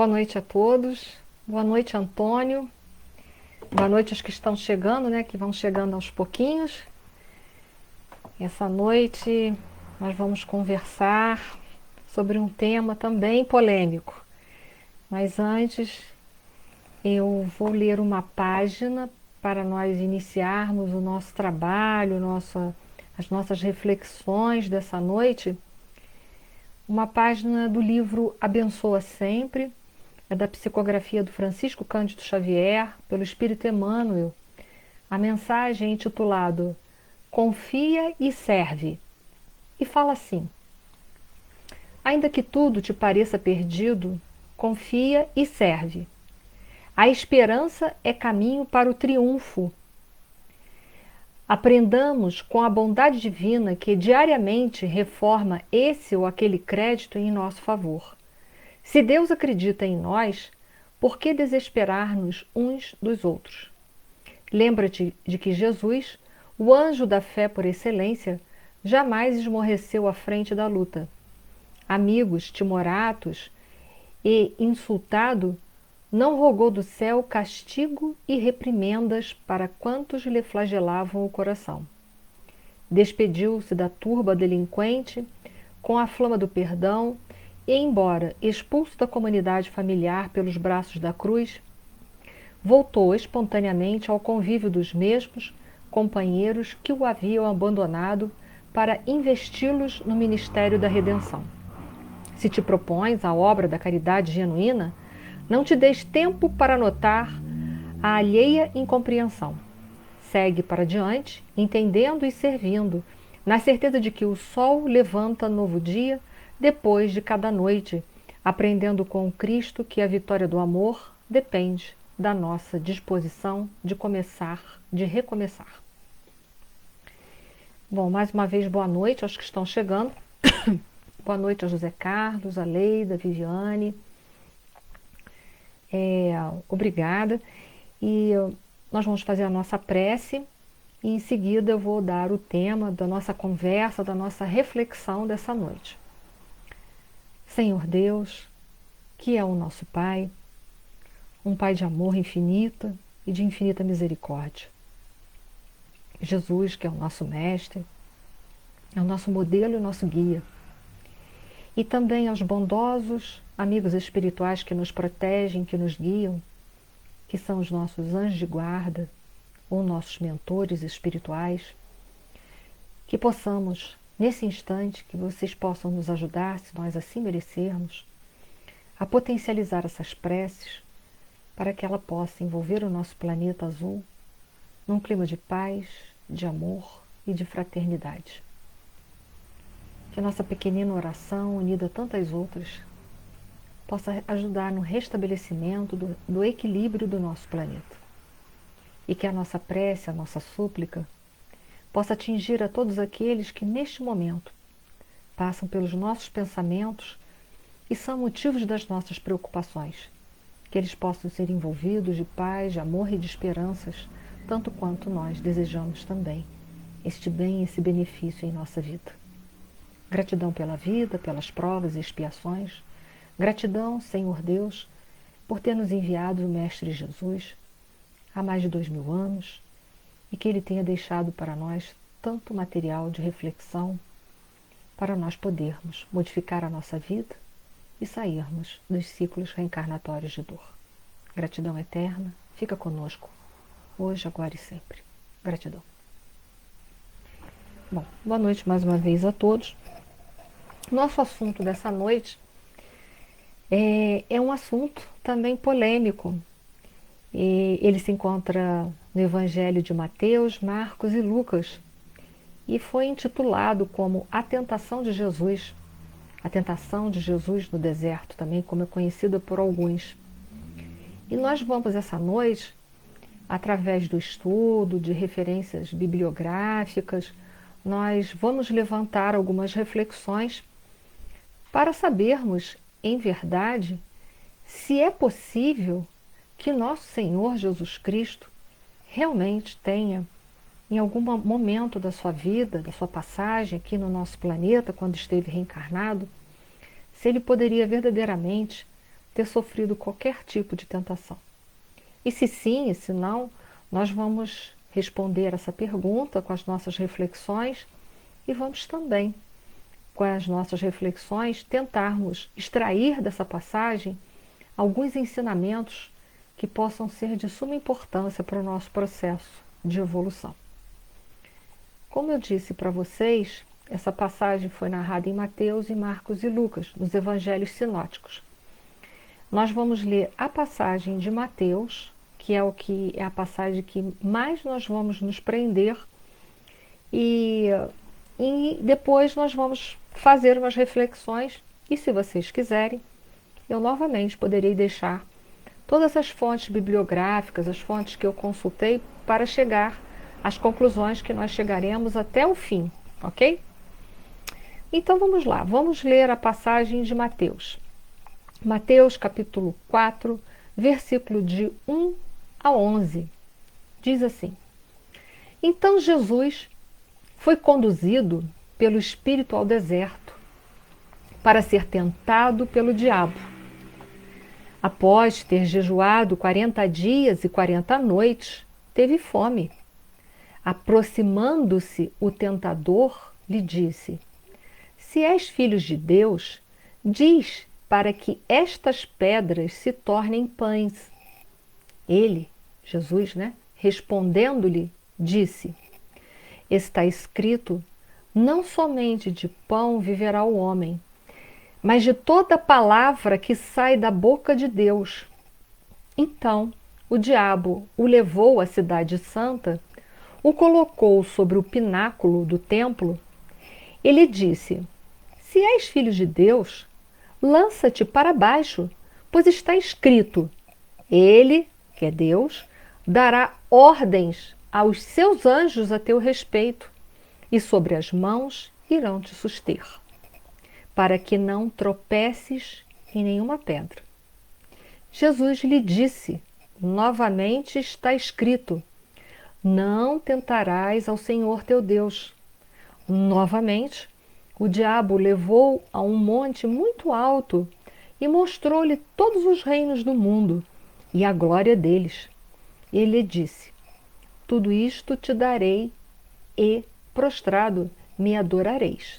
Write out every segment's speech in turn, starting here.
Boa noite a todos. Boa noite, Antônio. Boa noite aos que estão chegando, né? Que vão chegando aos pouquinhos. Essa noite nós vamos conversar sobre um tema também polêmico. Mas antes eu vou ler uma página para nós iniciarmos o nosso trabalho, as nossas reflexões dessa noite. Uma página do livro Abençoa Sempre, é da psicografia do Francisco Cândido Xavier, pelo Espírito Emmanuel. A mensagem é intitulada Confia e Serve. E fala assim: ainda que tudo te pareça perdido, confia e serve. A esperança é caminho para o triunfo. Aprendamos com a bondade divina que diariamente reforma esse ou aquele crédito em nosso favor. Se Deus acredita em nós, por que desesperar-nos uns dos outros? Lembra-te de que Jesus, o anjo da fé por excelência, jamais esmorreceu à frente da luta. Amigos timoratos e insultado, não rogou do céu castigo e reprimendas para quantos lhe flagelavam o coração. Despediu-se da turba delinquente com a flama do perdão e, embora expulso da comunidade familiar pelos braços da cruz, voltou espontaneamente ao convívio dos mesmos companheiros que o haviam abandonado para investi-los no ministério da redenção. Se te propões a obra da caridade genuína, não te deixes tempo para notar a alheia incompreensão. Segue para diante, entendendo e servindo, na certeza de que o sol levanta novo dia depois de cada noite, aprendendo com o Cristo que a vitória do amor depende da nossa disposição de começar, de recomeçar. Bom, mais uma vez, boa noite aos que estão chegando. Boa noite a José Carlos, a Leida, a Viviane. Obrigada. E nós vamos fazer a nossa prece e em seguida eu vou dar o tema da nossa conversa, da nossa reflexão dessa noite. Senhor Deus, que é o nosso Pai, um Pai de amor infinito e de infinita misericórdia. Jesus, que é o nosso Mestre, é o nosso modelo e o nosso guia. E também aos bondosos amigos espirituais que nos protegem, que nos guiam, que são os nossos anjos de guarda ou nossos mentores espirituais, que possamos, nesse instante, que vocês possam nos ajudar, se nós assim merecermos, a potencializar essas preces para que ela possa envolver o nosso planeta azul num clima de paz, de amor e de fraternidade. Que nossa pequenina oração, unida a tantas outras, possa ajudar no restabelecimento do equilíbrio do nosso planeta. E que a nossa prece, a nossa súplica, possa atingir a todos aqueles que neste momento passam pelos nossos pensamentos e são motivos das nossas preocupações. Que eles possam ser envolvidos de paz, de amor e de esperanças, tanto quanto nós desejamos também este bem e esse benefício em nossa vida. Gratidão pela vida, pelas provas e expiações. Gratidão, Senhor Deus, por ter nos enviado o Mestre Jesus há mais de 2000 anos e que Ele tenha deixado para nós tanto material de reflexão para nós podermos modificar a nossa vida e sairmos dos ciclos reencarnatórios de dor. Gratidão eterna, fica conosco, hoje, agora e sempre. Gratidão. Bom, boa noite mais uma vez a todos. Nosso assunto dessa noite é um assunto também polêmico. Ele se encontra no Evangelho de Mateus, Marcos e Lucas e foi intitulado como A Tentação de Jesus. A Tentação de Jesus no Deserto, também como é conhecida por alguns. E nós vamos essa noite, através do estudo, de referências bibliográficas, nós vamos levantar algumas reflexões para sabermos, em verdade, se é possível que nosso Senhor Jesus Cristo realmente tenha, em algum momento da sua vida, da sua passagem aqui no nosso planeta, quando esteve reencarnado, se ele poderia verdadeiramente ter sofrido qualquer tipo de tentação? E se sim, e se não, nós vamos responder essa pergunta com as nossas reflexões e vamos também, com as nossas reflexões, tentarmos extrair dessa passagem alguns ensinamentos que possam ser de suma importância para o nosso processo de evolução. Como eu disse para vocês, essa passagem foi narrada em Mateus, em Marcos e Lucas, nos evangelhos sinóticos. Nós vamos ler a passagem de Mateus, que é a passagem que mais nós vamos nos prender, e depois nós vamos fazer umas reflexões, e se vocês quiserem, eu novamente poderei deixar todas as fontes bibliográficas, as fontes que eu consultei, para chegar às conclusões que nós chegaremos até o fim, ok? Então vamos lá, vamos ler a passagem de Mateus. Mateus capítulo 4, versículo de 1 a 11. Diz assim: Então Jesus foi conduzido pelo Espírito ao deserto para ser tentado pelo diabo. Após ter jejuado 40 dias e 40 noites, teve fome. Aproximando-se o tentador, lhe disse: Se és filho de Deus, diz para que estas pedras se tornem pães. Ele, Jesus, respondendo-lhe, disse: Está escrito, não somente de pão viverá o homem, mas de toda palavra que sai da boca de Deus. Então o diabo o levou à cidade santa, o colocou sobre o pináculo do templo e lhe disse: Se és filho de Deus, lança-te para baixo, pois está escrito: Ele, que é Deus, dará ordens aos seus anjos a teu respeito, e sobre as mãos irão te suster, para que não tropeces em nenhuma pedra. Jesus lhe disse: Novamente está escrito: Não tentarás ao Senhor teu Deus. Novamente, o diabo o levou a um monte muito alto e mostrou-lhe todos os reinos do mundo e a glória deles. Ele lhe disse: Tudo isto te darei e, prostrado, me adorareis.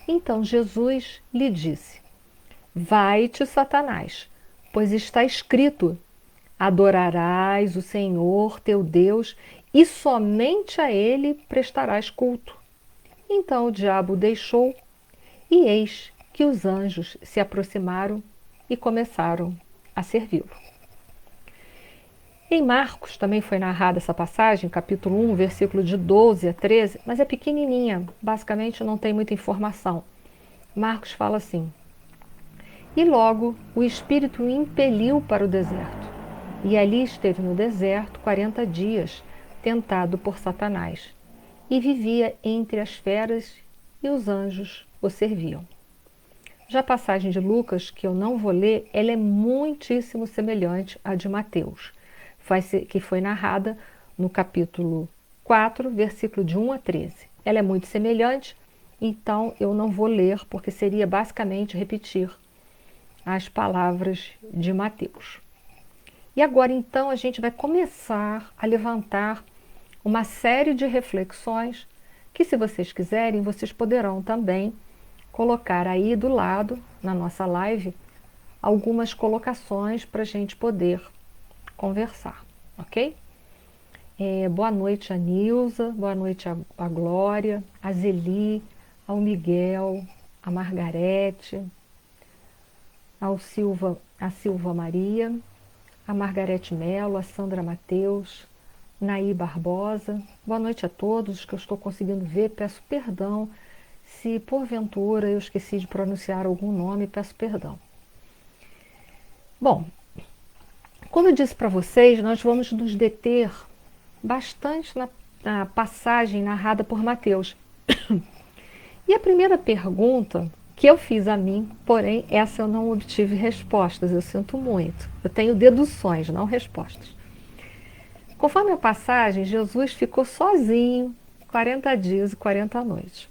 Então Jesus lhe disse: Vai-te, Satanás, pois está escrito: Adorarás o Senhor teu Deus e somente a ele prestarás culto. Então o diabo o deixou, e eis que os anjos se aproximaram e começaram a servi-lo. Em Marcos também foi narrada essa passagem, capítulo 1, versículo de 12 a 13, mas é pequenininha, basicamente não tem muita informação. Marcos fala assim: E logo o Espírito o impeliu para o deserto, e ali esteve no deserto 40 dias, tentado por Satanás, e vivia entre as feras, e os anjos o serviam. Já a passagem de Lucas, que eu não vou ler, ela é muitíssimo semelhante à de Mateus, que foi narrada no capítulo 4, versículo de 1 a 13. Ela é muito semelhante, então eu não vou ler, porque seria basicamente repetir as palavras de Mateus. E agora então a gente vai começar a levantar uma série de reflexões que, se vocês quiserem, vocês poderão também colocar aí do lado, na nossa live, algumas colocações para a gente poder conversar, ok? Boa noite a Nilza, boa noite a Glória, a Zeli, ao Miguel, a Margarete, a Silva Maria, a Margarete Melo, a Sandra Mateus, Naí Barbosa. Boa noite a todos que eu estou conseguindo ver. Peço perdão se porventura eu esqueci de pronunciar algum nome, peço perdão. Bom, como eu disse para vocês, nós vamos nos deter bastante na passagem narrada por Mateus. E a primeira pergunta que eu fiz a mim, porém essa eu não obtive respostas, eu sinto muito. Eu tenho deduções, não respostas. Conforme a passagem, Jesus ficou sozinho 40 dias e 40 noites.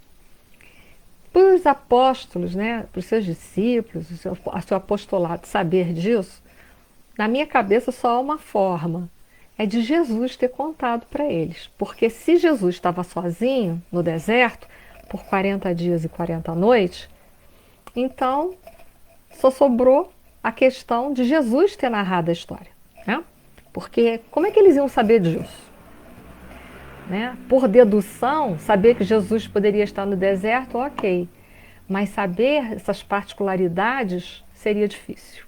para os apóstolos, né, para os seus discípulos, o seu apostolado saber disso, na minha cabeça só há uma forma, é de Jesus ter contado para eles. Porque se Jesus estava sozinho no deserto, por 40 dias e 40 noites, então só sobrou a questão de Jesus ter narrado a história, né? Porque como é que eles iam saber disso? Né? Por dedução, saber que Jesus poderia estar no deserto, ok. Mas saber essas particularidades seria difícil.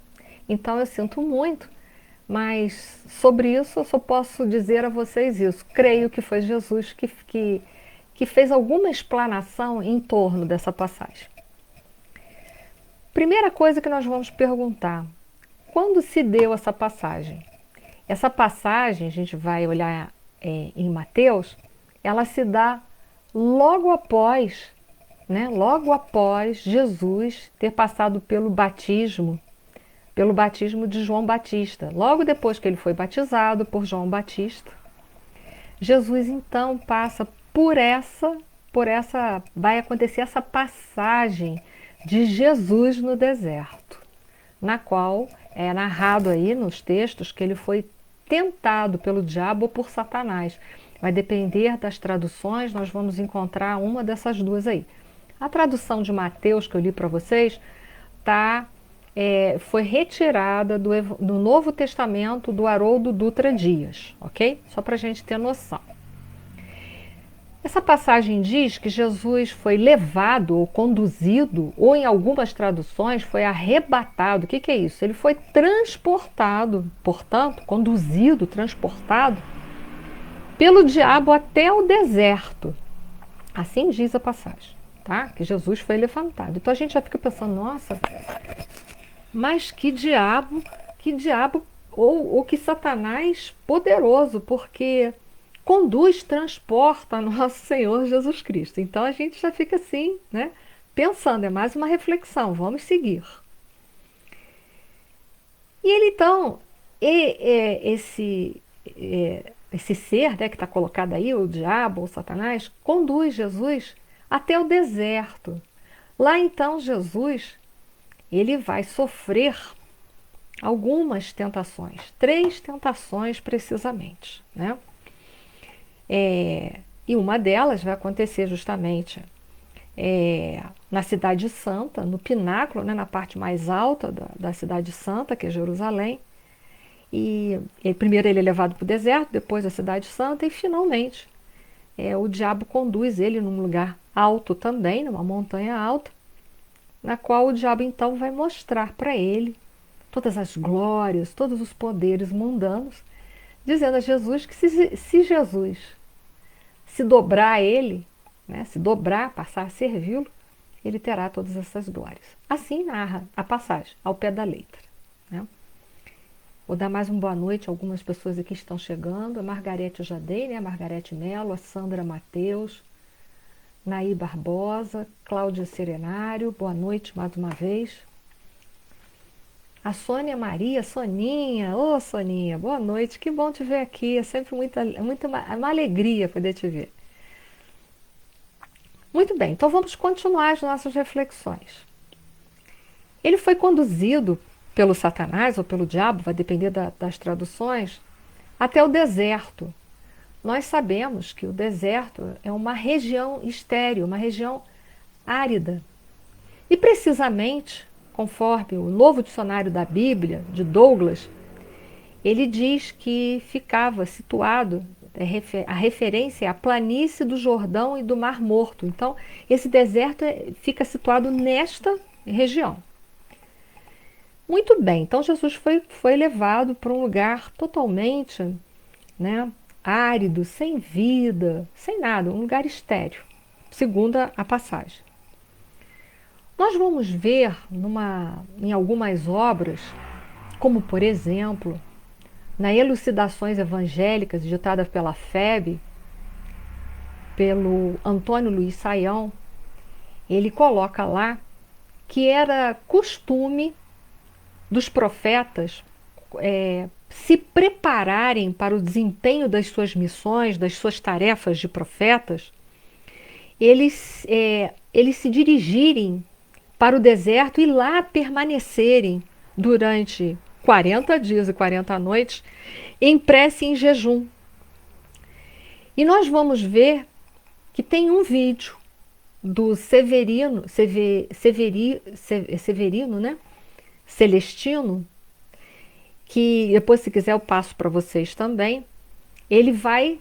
Então eu sinto muito, mas sobre isso eu só posso dizer a vocês isso. Creio que foi Jesus que fez alguma explanação em torno dessa passagem. Primeira coisa que nós vamos perguntar: quando se deu essa passagem? Essa passagem, a gente vai olhar em Mateus, ela se dá logo após, né? Logo após Jesus ter passado pelo batismo de João Batista. Logo depois que ele foi batizado por João Batista, Jesus então passa vai acontecer essa passagem de Jesus no deserto, na qual é narrado aí nos textos que ele foi tentado pelo diabo ou por Satanás. Vai depender das traduções, nós vamos encontrar uma dessas duas aí. A tradução de Mateus que eu li para vocês foi retirada do Novo Testamento do Haroldo Dutra Dias, ok? Só para a gente ter noção. Essa passagem diz que Jesus foi levado ou conduzido, ou em algumas traduções foi arrebatado. O que é isso? Ele foi transportado, portanto, conduzido, transportado pelo diabo até o deserto. Assim diz a passagem, tá? Que Jesus foi levantado. Então a gente já fica pensando, nossa, mas que diabo, ou que Satanás poderoso, porque conduz, transporta nosso Senhor Jesus Cristo. Então a gente já fica assim, né? Pensando, é mais uma reflexão, vamos seguir. E ele então, esse ser, né, que está colocado aí, o diabo, o Satanás, conduz Jesus até o deserto. Lá então Jesus, ele vai sofrer algumas tentações, 3 tentações precisamente, né? E uma delas vai acontecer justamente na Cidade Santa, no pináculo, né, na parte mais alta da Cidade Santa, que é Jerusalém. E primeiro ele é levado para o deserto, depois a Cidade Santa, e finalmente o diabo conduz ele num lugar alto também, numa montanha alta, na qual o diabo então vai mostrar para ele todas as glórias, todos os poderes mundanos, dizendo a Jesus que se Jesus se dobrar a ele, né, se dobrar, passar a servi-lo, ele terá todas essas glórias. Assim narra a passagem, ao pé da letra, né? Vou dar mais uma boa noite a algumas pessoas aqui que estão chegando. A Margarete eu já dei, né? A Margarete Melo, a Sandra Mateus, Naí Barbosa, Cláudia Serenário, boa noite mais uma vez. A Sônia Maria, Soninha, ô Soninha, boa noite, que bom te ver aqui, é sempre uma alegria poder te ver. Muito bem, então vamos continuar as nossas reflexões. Ele foi conduzido pelo Satanás ou pelo diabo, vai depender das traduções, até o deserto. Nós sabemos que o deserto é uma região estéril, uma região árida. E precisamente, conforme o Novo Dicionário da Bíblia, de Douglas, ele diz que ficava situado, a referência é a planície do Jordão e do Mar Morto. Então, esse deserto fica situado nesta região. Muito bem, então Jesus foi levado para um lugar totalmente, né, árido, sem vida, sem nada, um lugar estéril, segundo a passagem. Nós vamos ver em algumas obras, como por exemplo, na Elucidações Evangélicas, ditada pela FEB, pelo Antônio Luiz Saião, ele coloca lá que era costume dos profetas se prepararem para o desempenho das suas missões, das suas tarefas de profetas. Eles eles se dirigirem para o deserto e lá permanecerem durante 40 dias e 40 noites em prece e em jejum. E nós vamos ver que tem um vídeo do Severino, né? Celestino, que depois, se quiser, eu passo para vocês também. Ele vai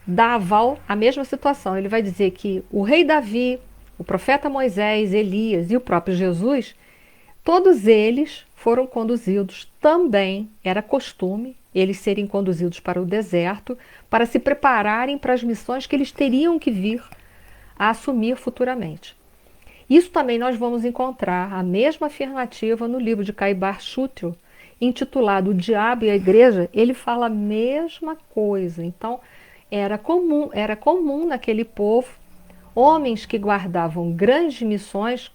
dar aval à mesma situação. Ele vai dizer que o rei Davi, o profeta Moisés, Elias e o próprio Jesus, todos eles foram conduzidos também, era costume, eles serem conduzidos para o deserto, para se prepararem para as missões que eles teriam que vir a assumir futuramente. Isso também nós vamos encontrar a mesma afirmativa no livro de Caibar Schutel, intitulado O Diabo e a Igreja. Ele fala a mesma coisa. Então, era comum naquele povo homens que guardavam grandes missões,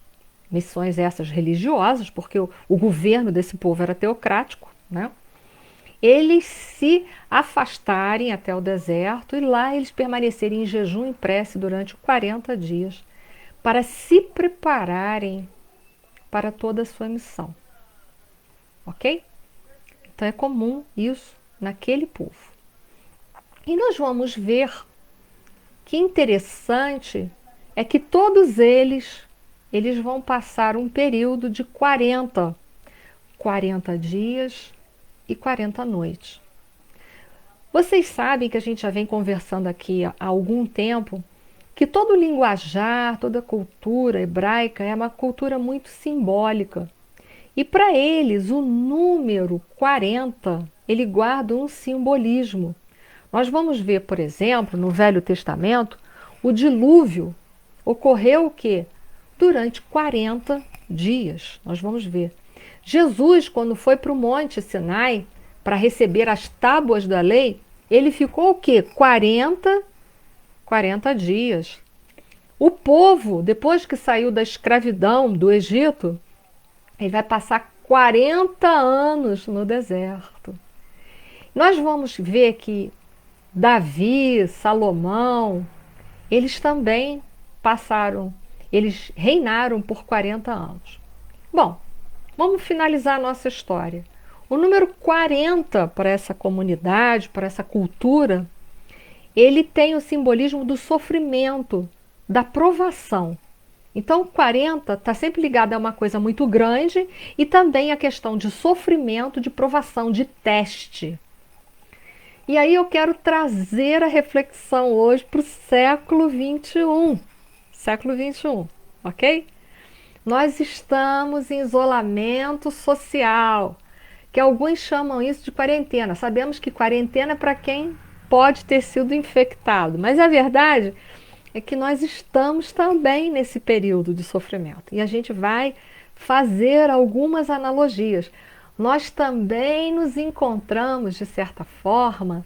missões essas religiosas, porque o governo desse povo era teocrático, né? Eles se afastarem até o deserto e lá eles permanecerem em jejum e prece durante 40 dias para se prepararem para toda a sua missão. Ok? Então é comum isso naquele povo. E nós vamos ver que interessante é que todos eles vão passar um período de 40 dias e 40 noites. Vocês sabem que a gente já vem conversando aqui há algum tempo que todo o linguajar, toda a cultura hebraica é uma cultura muito simbólica. E para eles, o número 40, ele guarda um simbolismo. Nós vamos ver, por exemplo, no Velho Testamento, o dilúvio ocorreu o quê? Durante 40 dias. Nós vamos ver. Jesus, quando foi para o Monte Sinai para receber as tábuas da lei, ele ficou o quê? 40 dias. O povo, depois que saiu da escravidão do Egito, ele vai passar 40 anos no deserto. Nós vamos ver que Davi, Salomão, eles também eles reinaram por 40 anos. Bom, vamos finalizar a nossa história. O número 40 para essa comunidade, para essa cultura, ele tem o simbolismo do sofrimento, da provação. Então, 40 está sempre ligado a uma coisa muito grande e também a questão de sofrimento, de provação, de teste. E aí eu quero trazer a reflexão hoje para o século XXI. Século XXI, ok? Nós estamos em isolamento social, que alguns chamam isso de quarentena. Sabemos que quarentena é para quem pode ter sido infectado, mas a verdade é que nós estamos também nesse período de sofrimento. E a gente vai fazer algumas analogias. Nós também nos encontramos, de certa forma,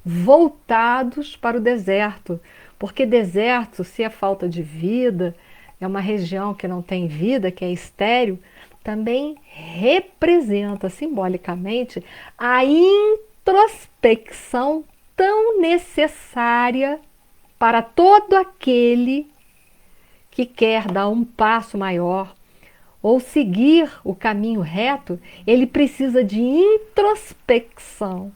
voltados para o deserto. Porque deserto, se é falta de vida, é uma região que não tem vida, que é estéril, também representa simbolicamente a introspecção tão necessária para todo aquele que quer dar um passo maior ou seguir o caminho reto. Ele precisa de introspecção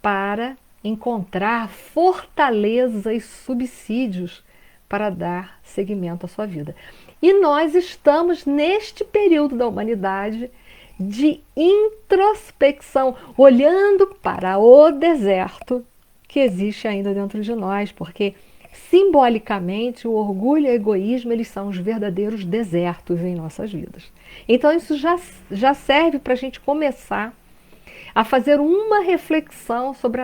para encontrar fortaleza e subsídios para dar seguimento à sua vida. E nós estamos neste período da humanidade de introspecção, olhando para o deserto que existe ainda dentro de nós, porque simbolicamente o orgulho e o egoísmo, eles são os verdadeiros desertos em nossas vidas. Então isso já serve para a gente começar a fazer uma reflexão sobre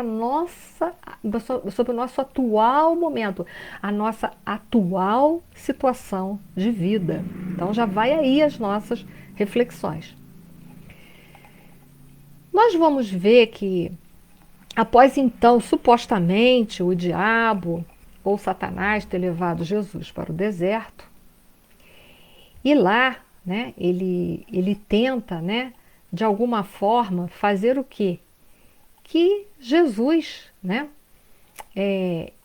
sobre o nosso atual momento, a nossa atual situação de vida. Então já vai aí as nossas reflexões. Nós vamos ver que após então, supostamente, o diabo ou Satanás ter levado Jesus para o deserto, e lá, né, ele tenta, né, de alguma forma, fazer o quê? Que Jesus, né,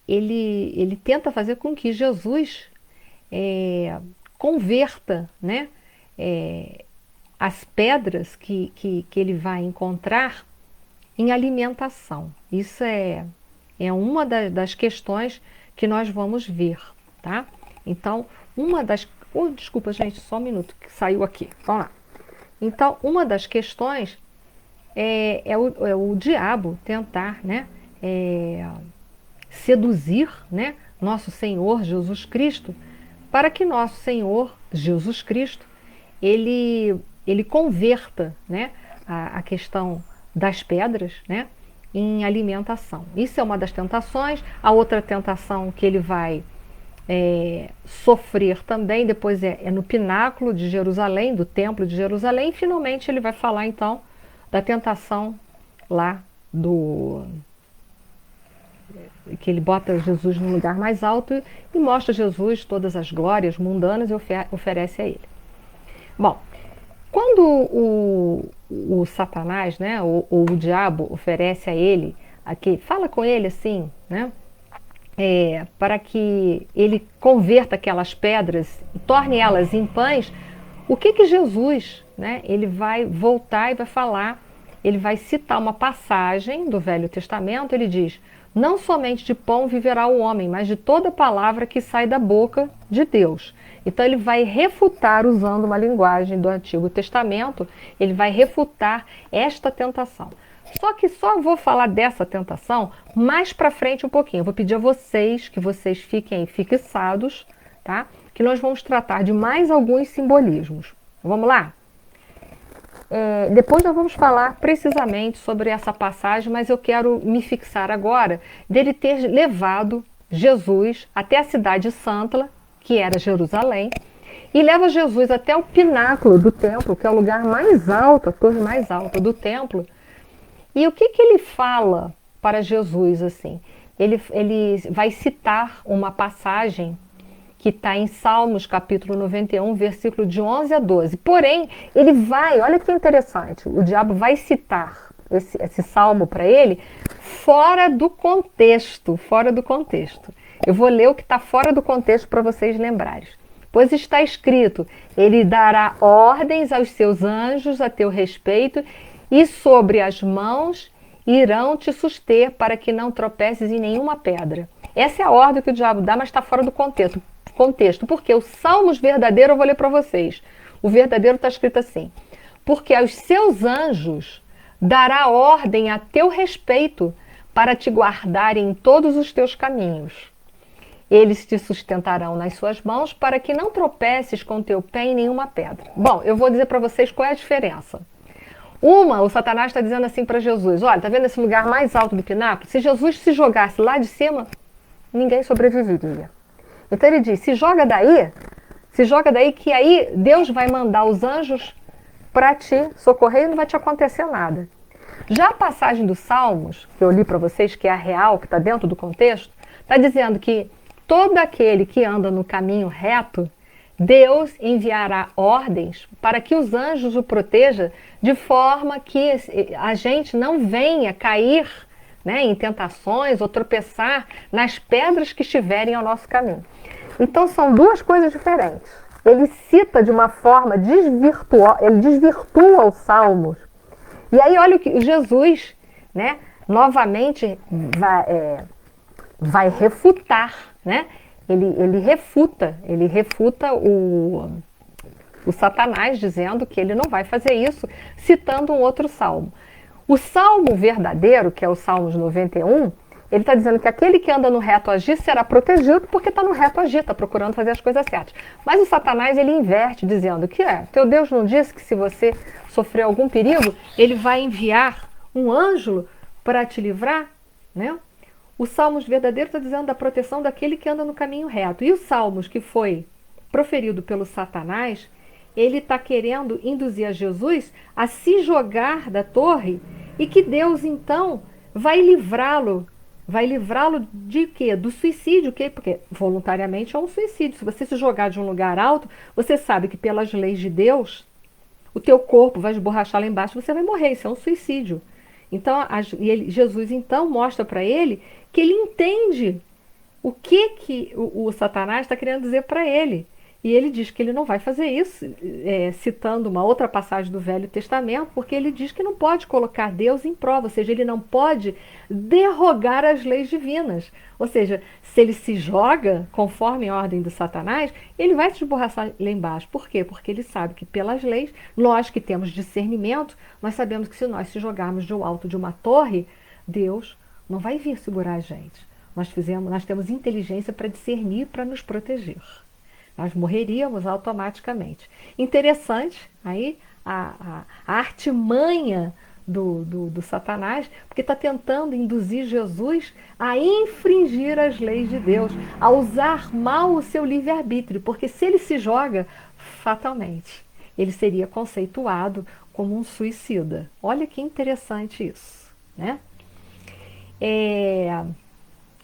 ele tenta fazer com que Jesus converta, né, as pedras que ele vai encontrar em alimentação. Isso é uma das questões que nós vamos ver, tá? Então, uma das... Oh, desculpa, gente, só um minuto, que saiu aqui. Vamos lá. Então, uma das questões é o diabo tentar, né, seduzir, né, nosso Senhor Jesus Cristo, para que nosso Senhor Jesus Cristo, ele converta, né, a questão das pedras, né, em alimentação. Isso é uma das tentações. A outra tentação que ele vai sofrer também, depois é no pináculo de Jerusalém, do templo de Jerusalém, e finalmente ele vai falar então da tentação lá que ele bota Jesus no lugar mais alto e mostra a Jesus todas as glórias mundanas e oferece a ele. Bom, quando o Satanás, né, ou o diabo oferece a ele, fala com ele assim, né, para que ele converta aquelas pedras e torne elas em pães, o que Jesus, né, ele vai voltar e vai falar, ele vai citar uma passagem do Velho Testamento, ele diz: não somente de pão viverá o homem, mas de toda palavra que sai da boca de Deus. Então ele vai refutar, usando uma linguagem do Antigo Testamento, ele vai refutar esta tentação. Só que só vou falar dessa tentação mais para frente um pouquinho. Eu vou pedir a vocês que vocês fiquem fixados, tá? Que nós vamos tratar de mais alguns simbolismos. Vamos lá? Depois nós vamos falar precisamente sobre essa passagem, mas eu quero me fixar agora dele ter levado Jesus até a cidade santa, que era Jerusalém, e leva Jesus até o pináculo do templo, que é o lugar mais alto, a torre mais alta do templo. E o que ele fala para Jesus assim? Ele vai citar uma passagem que está em Salmos, capítulo 91, versículo de 11 a 12. Porém, ele vai, olha que interessante, o diabo vai citar esse salmo para ele fora do contexto, fora do contexto. Eu vou ler o que está fora do contexto para vocês lembrarem. Pois está escrito: ele dará ordens aos seus anjos a teu respeito, e sobre as mãos irão te suster para que não tropeces em nenhuma pedra. Essa é a ordem que o diabo dá, mas está fora do contexto. Porque o Salmos verdadeiro eu vou ler para vocês. O verdadeiro está escrito assim: porque aos seus anjos dará ordem a teu respeito para te guardarem em todos os teus caminhos. Eles te sustentarão nas suas mãos para que não tropeces com teu pé em nenhuma pedra. Bom, eu vou dizer para vocês qual é a diferença. O Satanás está dizendo assim para Jesus: olha, tá vendo esse lugar mais alto do pináculo? Se Jesus se jogasse lá de cima, ninguém sobreviveria. Então ele diz: se joga daí que aí Deus vai mandar os anjos para te socorrer e não vai te acontecer nada. Já a passagem dos Salmos, que eu li para vocês, que é a real, que está dentro do contexto, está dizendo que todo aquele que anda no caminho reto, Deus enviará ordens para que os anjos o protejam, de forma que a gente não venha cair, né, em tentações ou tropeçar nas pedras que estiverem ao nosso caminho. Então são duas coisas diferentes. Ele cita de uma forma ele desvirtua os Salmos. E aí olha o que Jesus, né, novamente vai refutar, né? Ele refuta o Satanás, dizendo que ele não vai fazer isso, citando um outro salmo. O salmo verdadeiro, que é o Salmos 91, ele está dizendo que aquele que anda no reto agir será protegido porque está no reto agir, está procurando fazer as coisas certas. Mas o Satanás, ele inverte, dizendo que teu Deus não disse que se você sofrer algum perigo, ele vai enviar um anjo para te livrar, né? O Salmos verdadeiro está dizendo da proteção daquele que anda no caminho reto. E o Salmos que foi proferido pelo Satanás, ele está querendo induzir a Jesus a se jogar da torre e que Deus, então, vai livrá-lo. Vai livrá-lo de quê? Do suicídio. Porque voluntariamente é um suicídio. Se você se jogar de um lugar alto, você sabe que pelas leis de Deus, o teu corpo vai esborrachar lá embaixo, você vai morrer. Isso é um suicídio. Então, Jesus então mostra para ele que ele entende o que o Satanás está querendo dizer para ele. E ele diz que ele não vai fazer isso, citando uma outra passagem do Velho Testamento, porque ele diz que não pode colocar Deus em prova, ou seja, ele não pode derrogar as leis divinas. Ou seja, se ele se joga conforme a ordem do Satanás, ele vai se esborraçar lá embaixo. Por quê? Porque ele sabe que pelas leis, nós que temos discernimento, nós sabemos que se nós se jogarmos do alto de uma torre, Deus não vai vir segurar a gente. Nós temos inteligência para discernir, para nos proteger. Nós morreríamos automaticamente. Interessante aí a artimanha do Satanás, porque está tentando induzir Jesus a infringir as leis de Deus, a usar mal o seu livre-arbítrio, porque se ele se joga, fatalmente, ele seria conceituado como um suicida. Olha que interessante isso, né?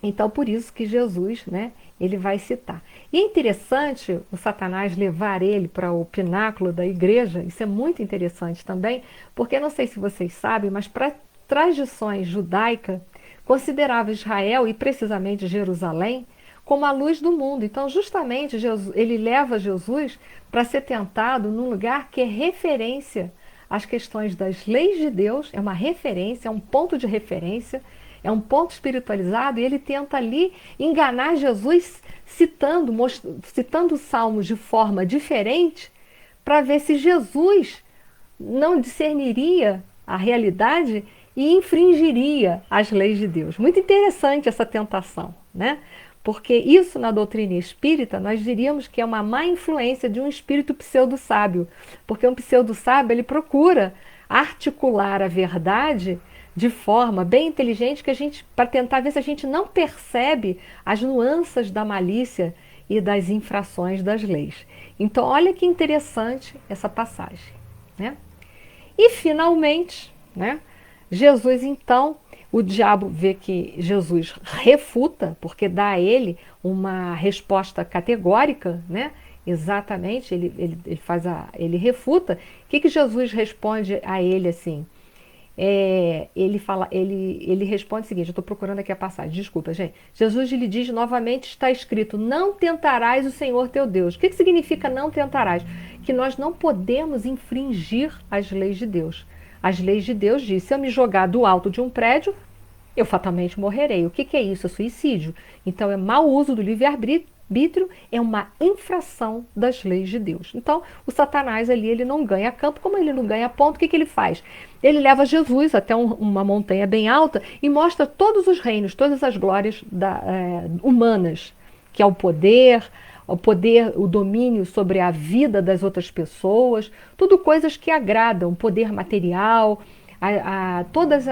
Então, por isso que Jesus, né, ele vai citar. E é interessante o Satanás levar ele para o pináculo da igreja, isso é muito interessante também, porque não sei se vocês sabem, mas para tradições judaicas, considerava Israel e precisamente Jerusalém como a luz do mundo. Então, justamente, ele leva Jesus para ser tentado num lugar que é referência às questões das leis de Deus, é uma referência, é um ponto de referência, é um ponto espiritualizado, e ele tenta ali enganar Jesus citando salmos de forma diferente para ver se Jesus não discerniria a realidade e infringiria as leis de Deus. Muito interessante essa tentação, né? Porque isso na doutrina espírita nós diríamos que é uma má influência de um espírito pseudo-sábio, porque um pseudo-sábio ele procura articular a verdade de forma bem inteligente para tentar ver se a gente não percebe as nuances da malícia e das infrações das leis. Então, olha que interessante essa passagem, né? E finalmente, né, Jesus então, o diabo vê que Jesus refuta, porque dá a ele uma resposta categórica, né? Exatamente, ele refuta. O que Jesus responde a ele assim? Ele responde o seguinte, eu estou procurando aqui a passagem, desculpa, gente. Jesus lhe diz novamente, está escrito, não tentarás o Senhor teu Deus. O que significa não tentarás? Que nós não podemos infringir as leis de Deus. As leis de Deus diz, se eu me jogar do alto de um prédio, eu fatalmente morrerei. O que é isso? É suicídio. Então é mau uso do livre-arbítrio, é uma infração das leis de Deus. Então, o Satanás ali, ele não ganha campo, como ele não ganha ponto, o que ele faz? Ele leva Jesus até uma montanha bem alta e mostra todos os reinos, todas as glórias humanas, que é o poder, o domínio sobre a vida das outras pessoas, tudo coisas que agradam, poder material, todas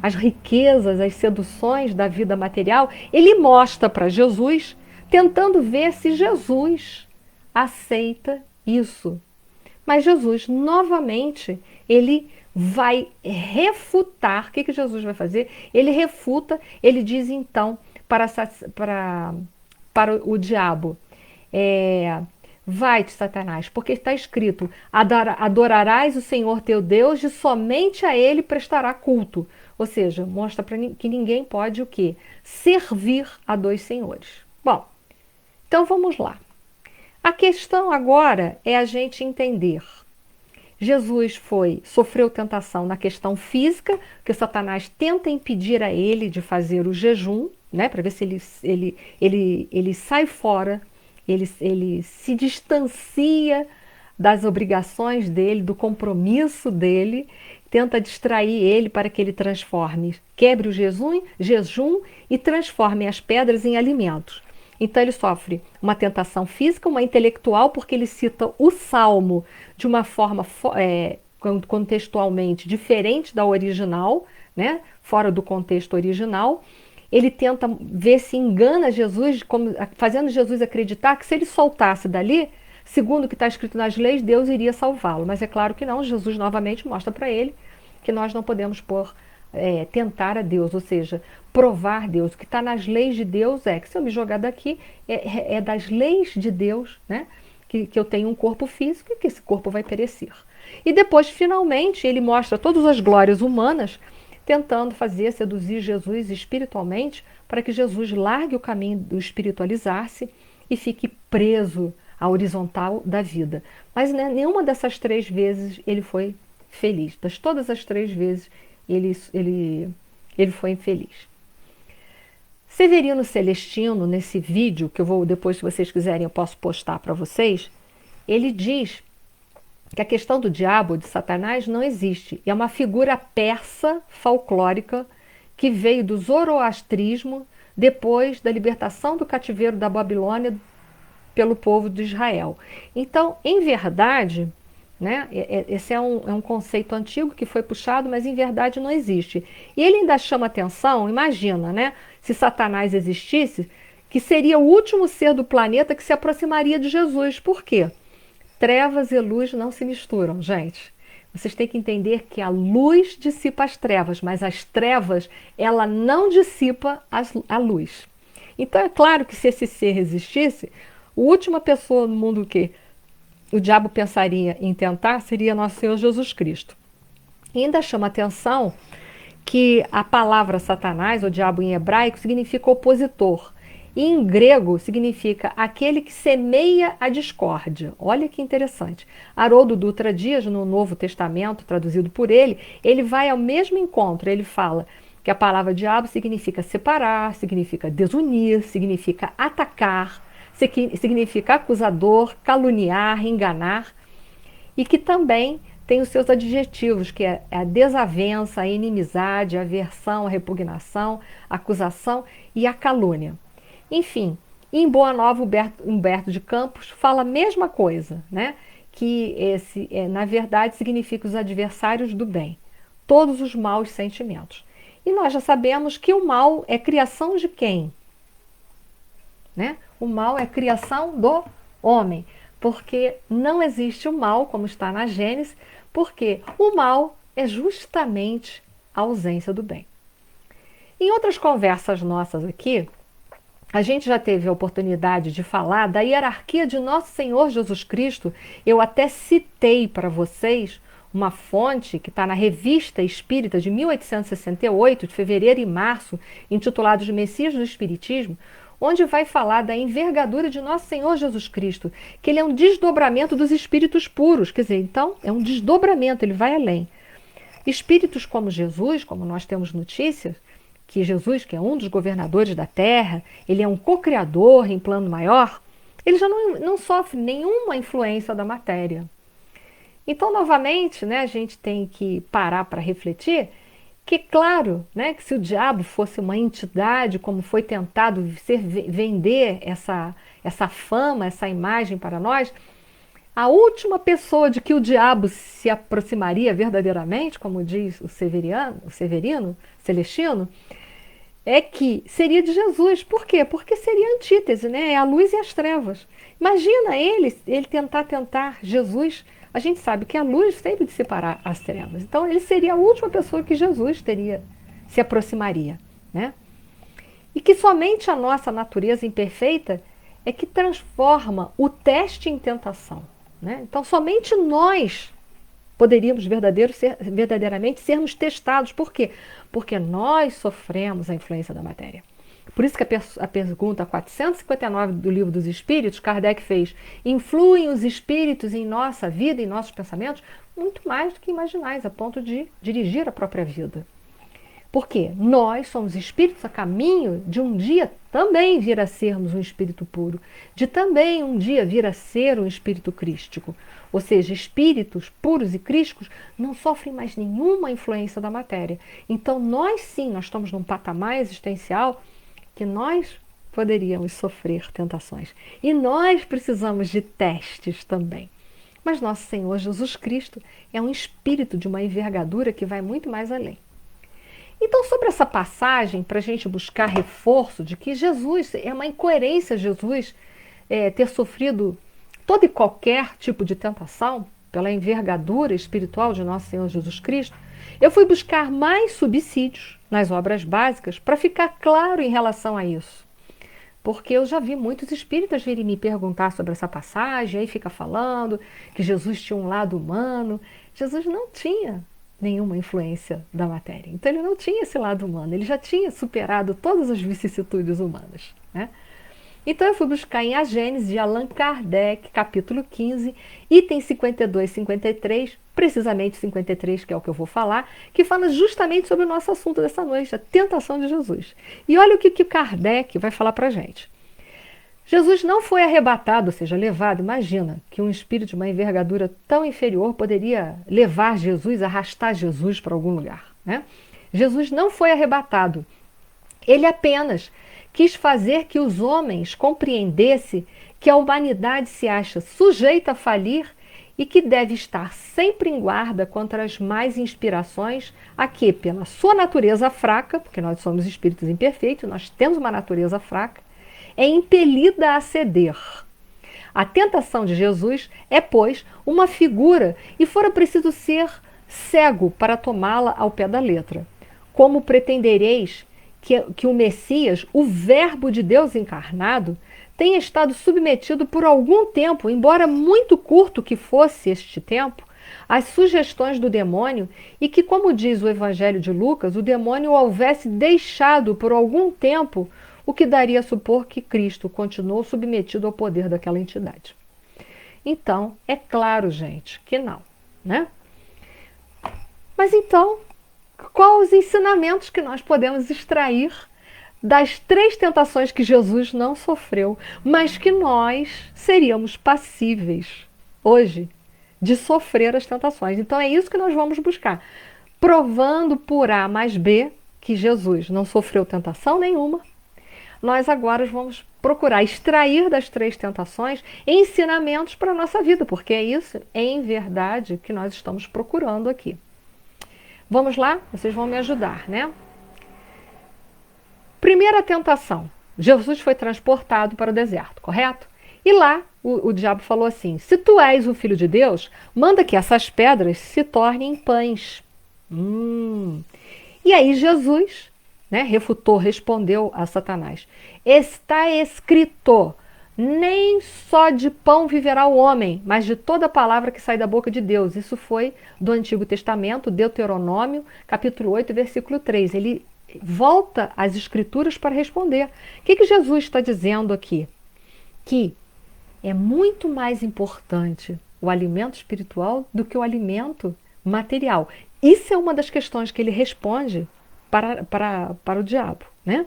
as riquezas, as seduções da vida material, ele mostra para Jesus, tentando ver se Jesus aceita isso. Mas Jesus, novamente, ele vai refutar. O que Jesus vai fazer? Ele refuta, ele diz então para o diabo, vai-te, Satanás, porque está escrito, adorarás o Senhor teu Deus e somente a ele prestará culto. Ou seja, mostra para que ninguém pode o quê? Servir a dois senhores. Bom, então vamos lá. A questão agora é a gente entender. Jesus sofreu tentação na questão física, que o Satanás tenta impedir a ele de fazer o jejum, né, para ver se ele sai fora, ele se distancia das obrigações dele, do compromisso dele, tenta distrair ele para que ele quebre o jejum e transforme as pedras em alimentos. Então ele sofre uma tentação física, uma intelectual, porque ele cita o Salmo de uma forma contextualmente diferente da original, né? Fora do contexto original. Ele tenta ver se engana Jesus, fazendo Jesus acreditar que se ele soltasse dali, segundo o que está escrito nas leis, Deus iria salvá-lo. Mas é claro que não, Jesus novamente mostra para ele que nós não podemos tentar a Deus, ou seja, provar Deus. O que está nas leis de Deus é que se eu me jogar daqui, é das leis de Deus, né? Que eu tenho um corpo físico e que esse corpo vai perecer. E depois, finalmente, ele mostra todas as glórias humanas, tentando seduzir Jesus espiritualmente, para que Jesus largue o caminho do espiritualizar-se e fique preso à horizontal da vida. Mas né, nenhuma dessas 3 vezes ele foi feliz. Todas as 3 vezes ele foi infeliz. Severino Celestino, nesse vídeo, que eu vou depois, se vocês quiserem, eu posso postar para vocês, ele diz que a questão do diabo, de Satanás, não existe. É uma figura persa, folclórica, que veio do zoroastrismo depois da libertação do cativeiro da Babilônia pelo povo de Israel. Então, em verdade, né, esse é um conceito antigo que foi puxado, mas em verdade não existe. E ele ainda chama atenção, imagina, né, se Satanás existisse, que seria o último ser do planeta que se aproximaria de Jesus. Por quê? Trevas e luz não se misturam, gente. Vocês têm que entender que a luz dissipa as trevas, mas as trevas, ela não dissipa a luz. Então é claro que se esse ser existisse, a última pessoa no mundo que o diabo pensaria em tentar seria nosso Senhor Jesus Cristo. E ainda chama atenção que a palavra Satanás, ou diabo em hebraico, significa opositor. E em grego significa aquele que semeia a discórdia. Olha que interessante. Haroldo Dutra Dias, no Novo Testamento, traduzido por ele vai ao mesmo encontro. Ele fala que a palavra diabo significa separar, significa desunir, significa atacar, significa acusador, caluniar, enganar, e que também tem os seus adjetivos, que é a desavença, a inimizade, a aversão, a repugnação, a acusação e a calúnia. Enfim, em Boa Nova, Humberto de Campos fala a mesma coisa, né? Que na verdade, significa os adversários do bem, todos os maus sentimentos. E nós já sabemos que o mal é criação de quem? Né? O mal é criação do homem, porque não existe o mal, como está na Gênesis, porque o mal é justamente a ausência do bem. Em outras conversas nossas aqui, a gente já teve a oportunidade de falar da hierarquia de Nosso Senhor Jesus Cristo. Eu até citei para vocês uma fonte que está na Revista Espírita de 1868, de fevereiro e março, intitulada Os Messias do Espiritismo, onde vai falar da envergadura de Nosso Senhor Jesus Cristo, que ele é um desdobramento dos espíritos puros, quer dizer, então é um desdobramento, ele vai além. Espíritos como Jesus, como nós temos notícias, que Jesus, que é um dos governadores da Terra, ele é um co-criador em plano maior, ele já não sofre nenhuma influência da matéria. Então, novamente, né, a gente tem que parar para refletir que, claro, né, que se o diabo fosse uma entidade, como foi tentado vender essa fama, essa imagem para nós, a última pessoa de que o diabo se aproximaria verdadeiramente, como diz o Severino Celestino, é que seria de Jesus. Por quê? Porque seria a antítese, né? É a luz e as trevas. Imagina ele tentar Jesus. A gente sabe que a luz sempre dissipará as trevas. Então ele seria a última pessoa que Jesus se aproximaria, né? E que somente a nossa natureza imperfeita é que transforma o teste em tentação, né? Então somente nós poderíamos verdadeiramente sermos testados. Por quê? Porque nós sofremos a influência da matéria. Por isso que a pergunta 459 do Livro dos Espíritos, Kardec fez: influem os espíritos em nossa vida, em nossos pensamentos? Muito mais do que imaginais, a ponto de dirigir a própria vida. Porque nós somos espíritos a caminho de um dia também vir a sermos um espírito puro, de também um dia vir a ser um espírito crístico. Ou seja, espíritos puros e crísticos não sofrem mais nenhuma influência da matéria. Então nós sim, nós estamos num patamar existencial que nós poderíamos sofrer tentações. E nós precisamos de testes também. Mas nosso Senhor Jesus Cristo é um espírito de uma envergadura que vai muito mais além. Então, sobre essa passagem, para a gente buscar reforço de que Jesus, é uma incoerência Jesus ter sofrido todo e qualquer tipo de tentação pela envergadura espiritual de nosso Senhor Jesus Cristo, eu fui buscar mais subsídios nas obras básicas para ficar claro em relação a isso. Porque eu já vi muitos espíritas virem me perguntar sobre essa passagem, aí fica falando que Jesus tinha um lado humano. Jesus não tinha. nenhuma influência da matéria. Então ele não tinha esse lado humano, ele já tinha superado todas as vicissitudes humanas, né? Então eu fui buscar em A Gênese de Allan Kardec, capítulo 15, item 52 e 53, precisamente 53, que é o que eu vou falar, que fala justamente sobre o nosso assunto dessa noite, a tentação de Jesus. E olha o que Kardec vai falar para a gente. Jesus não foi arrebatado, ou seja, levado. Imagina que um espírito de uma envergadura tão inferior poderia levar Jesus, arrastar Jesus para algum lugar, né? Jesus não foi arrebatado. Ele apenas quis fazer que os homens compreendessem que a humanidade se acha sujeita a falir e que deve estar sempre em guarda contra as más inspirações a que, pela sua natureza fraca, porque nós somos espíritos imperfeitos, nós temos uma natureza fraca, é impelida a ceder. A tentação de Jesus é, pois, uma figura e fora preciso ser cego para tomá-la ao pé da letra. Como pretendereis que o Messias, o Verbo de Deus encarnado, tenha estado submetido por algum tempo, embora muito curto que fosse este tempo, às sugestões do demônio e que, como diz o Evangelho de Lucas, o demônio o houvesse deixado por algum tempo, o que daria a supor que Cristo continuou submetido ao poder daquela entidade. Então, é claro, gente, que não, né? Mas então, quais os ensinamentos que nós podemos extrair das 3 tentações que Jesus não sofreu, mas que nós seríamos passíveis hoje de sofrer as tentações? Então é isso que nós vamos buscar, provando por A mais B que Jesus não sofreu tentação nenhuma. Nós agora vamos procurar extrair das 3 tentações ensinamentos para a nossa vida, porque é isso, em verdade, que nós estamos procurando aqui. Vamos lá? Vocês vão me ajudar, né? Primeira tentação. Jesus foi transportado para o deserto, correto? E lá o diabo falou assim: se tu és o filho de Deus, manda que essas pedras se tornem pães. E aí Jesus, né, refutou, respondeu a Satanás: está escrito, nem só de pão viverá o homem, mas de toda palavra que sai da boca de Deus. Isso foi do Antigo Testamento, Deuteronômio, capítulo 8, versículo 3. Ele volta às Escrituras para responder. O que Jesus está dizendo aqui? Que é muito mais importante o alimento espiritual do que o alimento material. Isso é uma das questões que ele responde para o diabo, né?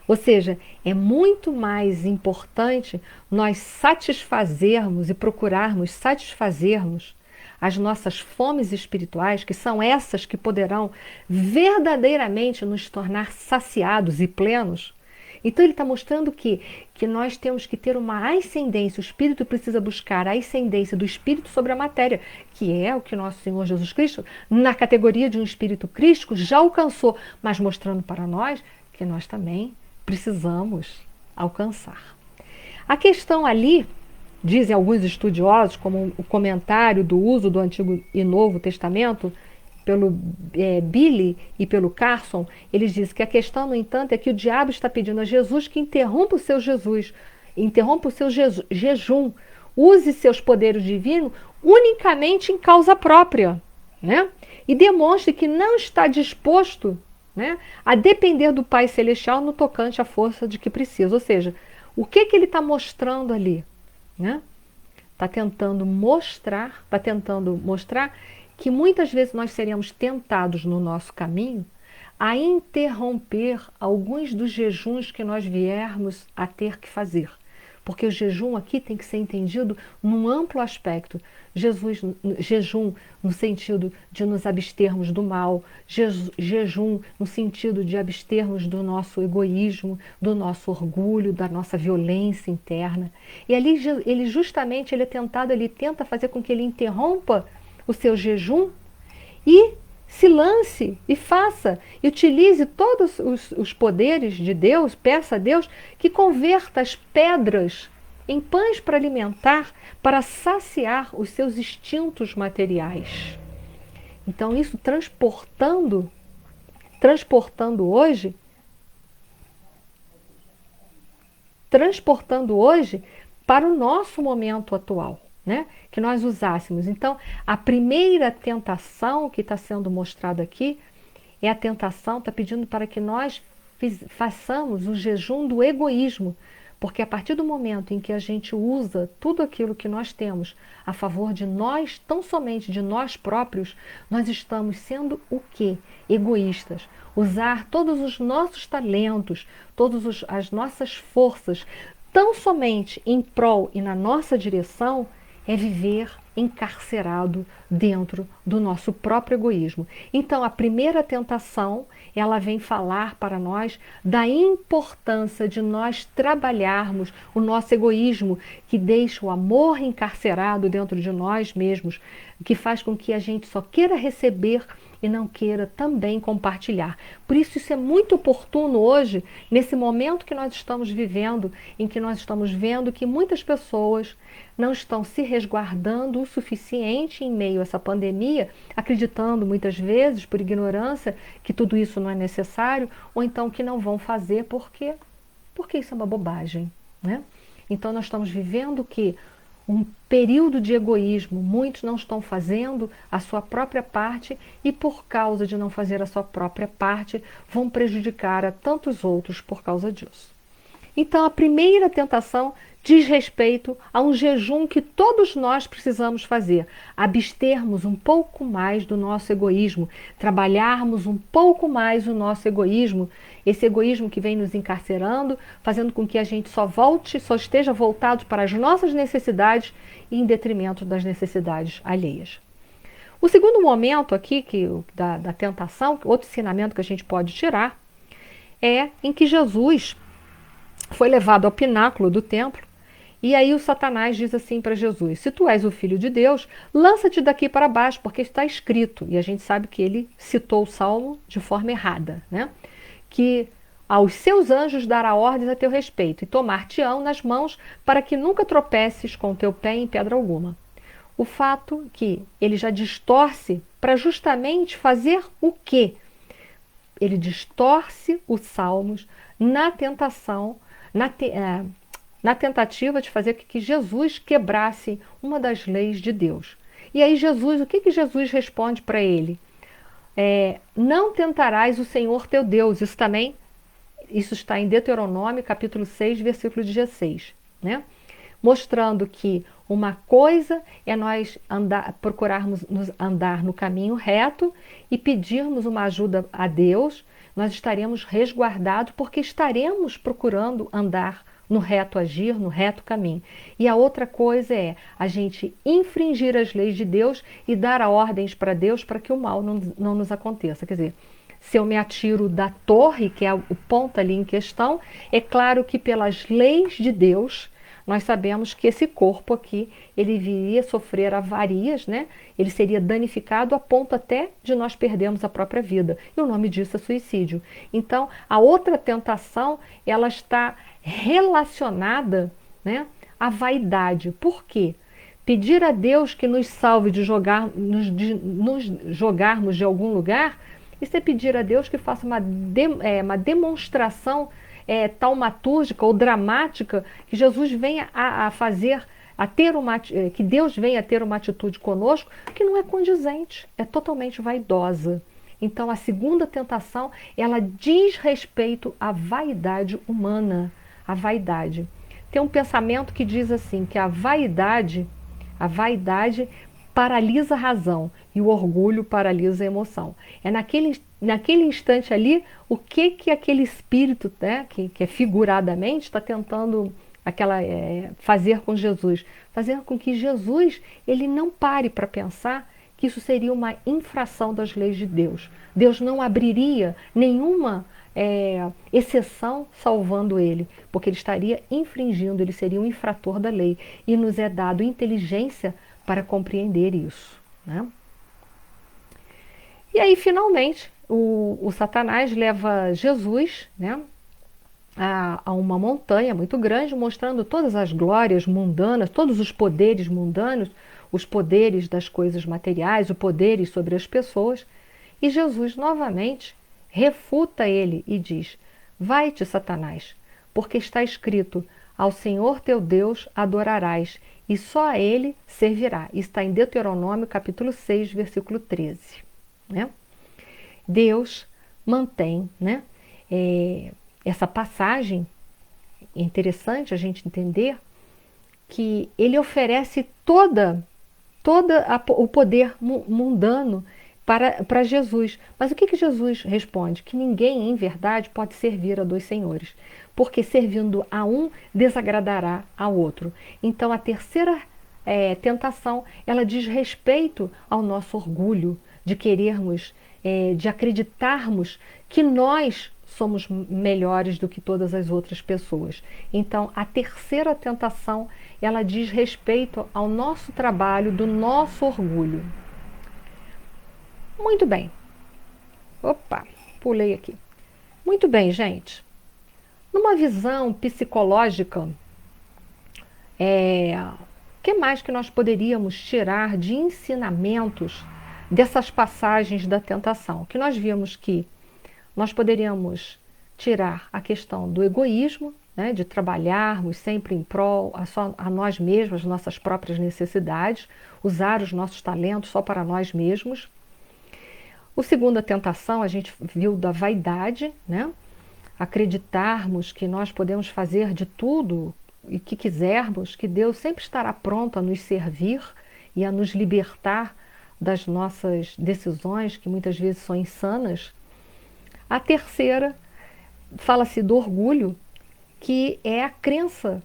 Ou seja, é muito mais importante nós satisfazermos e procurarmos satisfazermos as nossas fomes espirituais, que são essas que poderão verdadeiramente nos tornar saciados e plenos. Então ele está mostrando que nós temos que ter uma ascendência, o espírito precisa buscar a ascendência do espírito sobre a matéria, que é o que nosso Senhor Jesus Cristo, na categoria de um espírito crístico, já alcançou, mas mostrando para nós que nós também precisamos alcançar. A questão ali, dizem alguns estudiosos, como o comentário do uso do Antigo e Novo Testamento, pelo Billy e pelo Carson, eles dizem que a questão, no entanto, é que o diabo está pedindo a Jesus que interrompa o seu jejum, use seus poderes divinos unicamente em causa própria, né? E demonstre que não está disposto, né, a depender do Pai Celestial no tocante à força de que precisa. Ou seja, o que ele está mostrando ali? Né? Está tentando mostrar que muitas vezes nós seremos tentados no nosso caminho a interromper alguns dos jejuns que nós viermos a ter que fazer. Porque o jejum aqui tem que ser entendido num amplo aspecto. Jejum no sentido de nos abstermos do mal, jejum no sentido de abstermos do nosso egoísmo, do nosso orgulho, da nossa violência interna. E ali ele justamente ele é tentado, ele tenta fazer com que ele interrompa o seu jejum e se lance e faça, e utilize todos os poderes de Deus, peça a Deus que converta as pedras em pães para alimentar, para saciar os seus instintos materiais. Então isso transportando hoje para o nosso momento atual, né? Que nós usássemos. Então, a primeira tentação que está sendo mostrada aqui é a tentação, está pedindo para que nós façamos o jejum do egoísmo, porque a partir do momento em que a gente usa tudo aquilo que nós temos a favor de nós, tão somente de nós próprios, nós estamos sendo o quê? Egoístas. Usar todos os nossos talentos, todas as nossas forças, tão somente em prol e na nossa direção, é viver encarcerado dentro do nosso próprio egoísmo. Então, a primeira tentação, ela vem falar para nós da importância de nós trabalharmos o nosso egoísmo, que deixa o amor encarcerado dentro de nós mesmos, que faz com que a gente só queira receber e não queira também compartilhar. Por isso é muito oportuno hoje, nesse momento que nós estamos vivendo, em que nós estamos vendo que muitas pessoas não estão se resguardando o suficiente em meio a essa pandemia, acreditando muitas vezes, por ignorância, que tudo isso não é necessário, ou então que não vão fazer porque isso é uma bobagem, né? Então nós estamos vivendo o quê? Um período de egoísmo. Muitos não estão fazendo a sua própria parte e por causa de não fazer a sua própria parte vão prejudicar a tantos outros por causa disso. Então a primeira tentação diz respeito a um jejum que todos nós precisamos fazer, abstermos um pouco mais do nosso egoísmo, trabalharmos um pouco mais o nosso egoísmo, esse egoísmo que vem nos encarcerando, fazendo com que a gente só esteja voltado para as nossas necessidades e em detrimento das necessidades alheias. O segundo momento aqui da tentação, outro ensinamento que a gente pode tirar, é em que Jesus foi levado ao pináculo do templo. E aí o Satanás diz assim para Jesus: se tu és o Filho de Deus, lança-te daqui para baixo, porque está escrito. E a gente sabe que ele citou o Salmo de forma errada, né? Que aos seus anjos dará ordens a teu respeito, e tomar-te-ão nas mãos, para que nunca tropeces com o teu pé em pedra alguma. O fato que ele já distorce para justamente fazer o quê? Ele distorce os salmos na tentação, na tentativa de fazer com que Jesus quebrasse uma das leis de Deus. E aí Jesus, o que Jesus responde para ele? Não tentarás o Senhor teu Deus. Isso está em Deuteronômio, capítulo 6, versículo 16, né? Mostrando que uma coisa é nós procurarmos andar no caminho reto e pedirmos uma ajuda a Deus, nós estaremos resguardados porque estaremos procurando andar no reto agir, no reto caminho. E a outra coisa é a gente infringir as leis de Deus e dar ordens para Deus para que o mal não nos aconteça. Quer dizer, se eu me atiro da torre, que é o ponto ali em questão, é claro que pelas leis de Deus, nós sabemos que esse corpo aqui, ele viria sofrer avarias, né? Ele seria danificado a ponto até de nós perdermos a própria vida. E o nome disso é suicídio. Então, a outra tentação, ela está relacionada, né, à vaidade. Por quê? Pedir a Deus que nos salve de nos jogarmos de algum lugar, isso é pedir a Deus que faça uma demonstração taumatúrgica ou dramática, que Jesus venha a fazer, que Deus venha a ter uma atitude conosco que não é condizente, é totalmente vaidosa. Então a segunda tentação, ela diz respeito à vaidade humana, a vaidade. Tem um pensamento que diz assim, que a vaidade paralisa a razão e o orgulho paralisa a emoção. É naquele instante ali, o que aquele espírito, né, que é figuradamente, está tentando fazer com Jesus? Fazer com que Jesus ele não pare para pensar que isso seria uma infração das leis de Deus. Deus não abriria nenhuma exceção salvando ele, porque ele estaria infringindo, ele seria um infrator da lei. E nos é dado inteligência para compreender isso, né? E aí, finalmente, o Satanás leva Jesus, né, a uma montanha muito grande, mostrando todas as glórias mundanas, todos os poderes mundanos, os poderes das coisas materiais, os poderes sobre as pessoas. E Jesus, novamente, refuta ele e diz: vai-te, Satanás, porque está escrito: ao Senhor teu Deus adorarás, e só a ele servirá. Isso está em Deuteronômio capítulo 6, versículo 13. Né? Deus mantém, né, essa passagem. É interessante a gente entender que ele oferece o poder mundano para Jesus. Mas o que Jesus responde? Que ninguém, em verdade, pode servir a dois senhores, porque servindo a um, desagradará ao outro. Então, a terceira tentação, ela diz respeito ao nosso orgulho de querermos, de acreditarmos que nós somos melhores do que todas as outras pessoas. Então, a terceira tentação, ela diz respeito ao nosso trabalho, do nosso orgulho. Muito bem. Opa, pulei aqui. Muito bem, gente. Numa visão psicológica, o que mais que nós poderíamos tirar de ensinamentos dessas passagens da tentação? Que nós vimos que nós poderíamos tirar a questão do egoísmo, né, de trabalharmos sempre em prol a nós mesmos, as nossas próprias necessidades, usar os nossos talentos só para nós mesmos. O segunda tentação, a gente viu da vaidade, né? Acreditarmos que nós podemos fazer de tudo e que quisermos, que Deus sempre estará pronto a nos servir e a nos libertar das nossas decisões, que muitas vezes são insanas. A terceira, fala-se do orgulho, que é a crença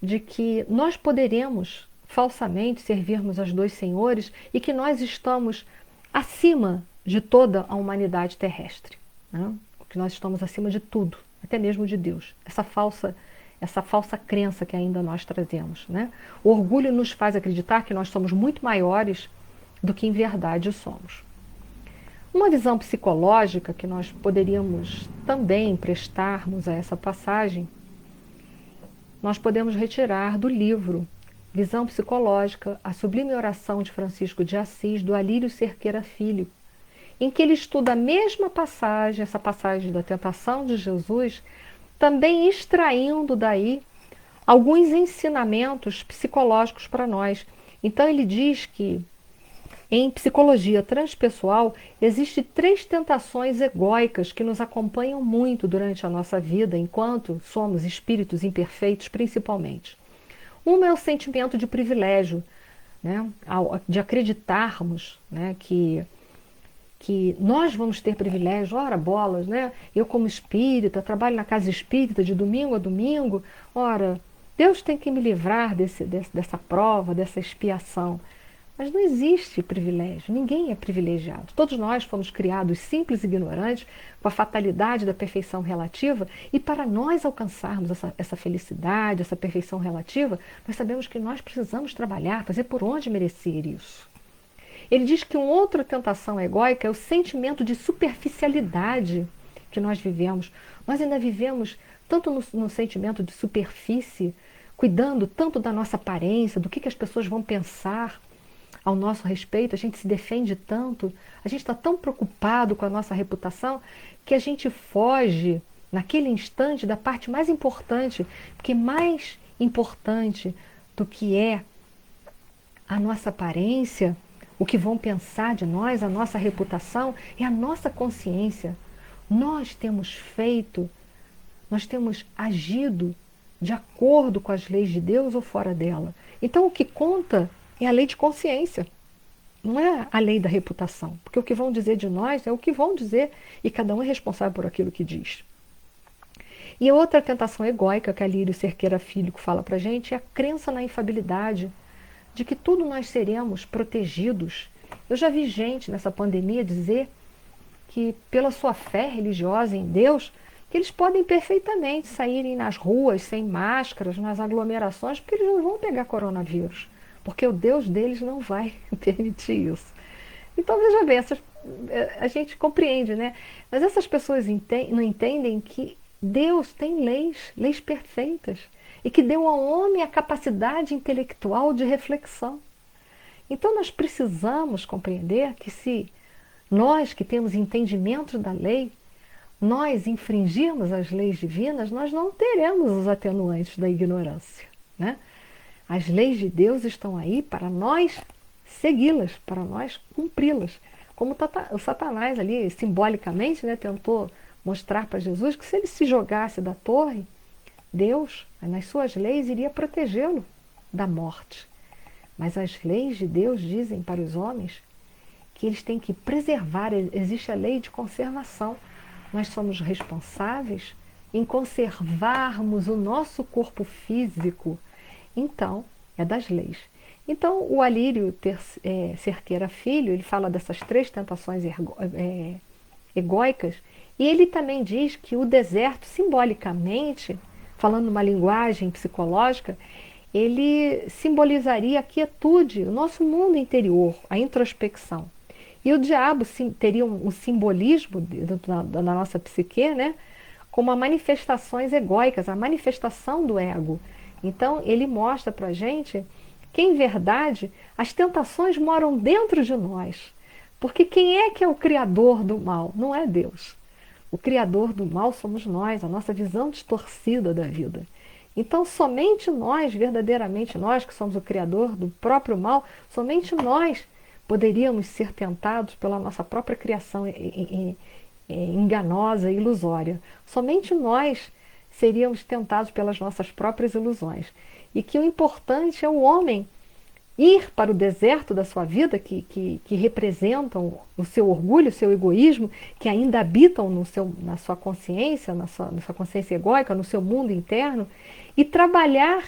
de que nós poderemos falsamente servirmos aos dois senhores e que nós estamos acima de toda a humanidade terrestre, né? Que nós estamos acima de tudo, até mesmo de Deus. Essa falsa crença que ainda nós trazemos, né? O orgulho nos faz acreditar que nós somos muito maiores do que em verdade somos. Uma visão psicológica que nós poderíamos também prestarmos a essa passagem, nós podemos retirar do livro Visão Psicológica, a Sublime Oração de Francisco de Assis, do Alírio Cerqueira Filho, em que ele estuda a mesma passagem, essa passagem da tentação de Jesus, também extraindo daí alguns ensinamentos psicológicos para nós. Então ele diz que em psicologia transpessoal, existem 3 tentações egóicas que nos acompanham muito durante a nossa vida, enquanto somos espíritos imperfeitos, principalmente. Uma é o sentimento de privilégio, né? De acreditarmos, né, que nós vamos ter privilégio, ora bolas, né? Eu como espírita, trabalho na casa espírita de domingo a domingo, ora, Deus tem que me livrar dessa prova, dessa expiação. Mas não existe privilégio, ninguém é privilegiado. Todos nós fomos criados simples e ignorantes, com a fatalidade da perfeição relativa, e para nós alcançarmos essa felicidade, essa perfeição relativa, nós sabemos que nós precisamos trabalhar, fazer por onde merecer isso. Ele diz que uma outra tentação egóica é o sentimento de superficialidade que nós vivemos. Nós ainda vivemos tanto no sentimento de superfície, cuidando tanto da nossa aparência, do que as pessoas vão pensar ao nosso respeito, a gente se defende tanto, a gente está tão preocupado com a nossa reputação que a gente foge naquele instante da parte mais importante, porque mais importante do que é a nossa aparência, o que vão pensar de nós, a nossa reputação, é a nossa consciência. Nós temos agido de acordo com as leis de Deus ou fora dela. Então o que conta é a lei de consciência, não é a lei da reputação, porque o que vão dizer de nós é o que vão dizer e cada um é responsável por aquilo que diz. E a outra tentação egóica que a Alírio Cerqueira Filho fala para a gente é a crença na infabilidade, de que tudo nós seremos protegidos. Eu já vi gente nessa pandemia dizer que pela sua fé religiosa em Deus, que eles podem perfeitamente saírem nas ruas sem máscaras, nas aglomerações, porque eles não vão pegar coronavírus, porque o Deus deles não vai permitir isso. Então, veja bem, a gente compreende, né? Mas essas pessoas não entendem que Deus tem leis perfeitas, e que deu ao homem a capacidade intelectual de reflexão. Então, nós precisamos compreender que se nós que temos entendimento da lei, nós infringirmos as leis divinas, nós não teremos os atenuantes da ignorância, né? As leis de Deus estão aí para nós segui-las, para nós cumpri-las. Como o Satanás ali, simbolicamente, né, tentou mostrar para Jesus que se ele se jogasse da torre, Deus, nas suas leis, iria protegê-lo da morte. Mas as leis de Deus dizem para os homens que eles têm que preservar, existe a lei de conservação. Nós somos responsáveis em conservarmos o nosso corpo físico. Então, é das leis. Então, o Alírio Cerqueira Filho, ele fala dessas 3 tentações egóicas, e ele também diz que o deserto, simbolicamente, falando uma linguagem psicológica, ele simbolizaria a quietude, o nosso mundo interior, a introspecção. E o diabo teria um simbolismo da nossa psique, né, como as manifestações egóicas, a manifestação do ego. Então, ele mostra para a gente que, em verdade, as tentações moram dentro de nós. Porque quem é que é o criador do mal? Não é Deus. O criador do mal somos nós, a nossa visão distorcida da vida. Então, somente nós, verdadeiramente nós, que somos o criador do próprio mal, somente nós poderíamos ser tentados pela nossa própria criação enganosa e ilusória. Somente nós seríamos tentados pelas nossas próprias ilusões. E que o importante é o homem ir para o deserto da sua vida, que representam o seu orgulho, o seu egoísmo, que ainda habitam na sua consciência, na sua consciência egóica, no seu mundo interno, e trabalhar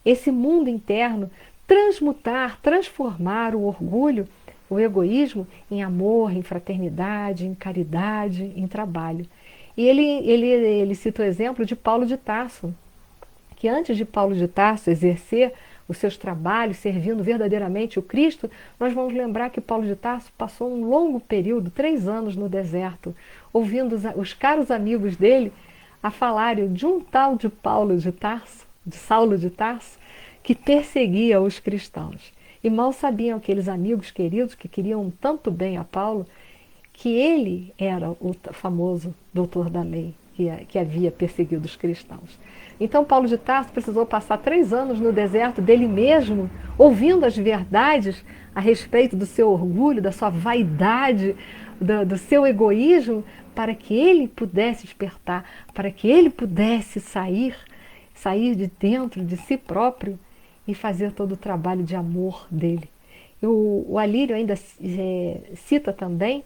esse mundo interno, transmutar, transformar o orgulho, o egoísmo, em amor, em fraternidade, em caridade, em trabalho. E ele cita o exemplo de Paulo de Tarso, que antes de Paulo de Tarso exercer os seus trabalhos, servindo verdadeiramente o Cristo, nós vamos lembrar que Paulo de Tarso passou um longo período, 3 anos no deserto, ouvindo os caros amigos dele a falarem de um tal de Paulo de Tarso, de Saulo de Tarso, que perseguia os cristãos. E mal sabiam aqueles amigos queridos que queriam tanto bem a Paulo, que ele era o famoso doutor da lei, que havia perseguido os cristãos. Então Paulo de Tarso precisou passar 3 anos no deserto dele mesmo, ouvindo as verdades a respeito do seu orgulho, da sua vaidade, do seu egoísmo, para que ele pudesse despertar, para que ele pudesse sair de dentro de si próprio e fazer todo o trabalho de amor dele. O Alírio ainda cita também